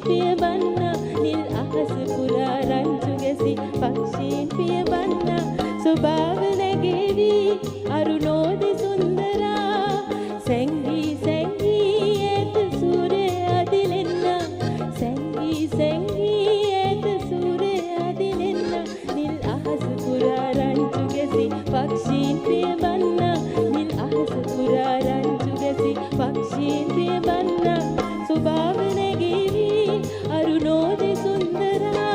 පියවන්න නිල් අහස පුරා රංචු ගැසි පක්ෂීන් පියවන්න ස්වභාව නැගෙවි අරුණෝද සුන්දරා සැංගී සැංගී ඇත සූර්ය අදිලෙන්න සැංගී සැංගී ඇත සූර්ය අදිලෙන්න නිල් අහස පුරා රංචු ගැසි පක්ෂීන් පියවන්න නිල් අහස පුරා රංචු ගැසි පක්ෂීන් පියවන්න ස්වභාව නැගෙවි අරුණෝද සුන්දරා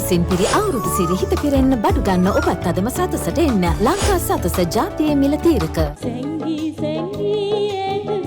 සින්පිරි අවුරුදු සිරි හිත පිරෙන්න බඩු ගන්න ඔබත් අදම සතසට එන්න ලංකා සතස ජාතියේ මිල තීරක සැංගී සැංගී ඇත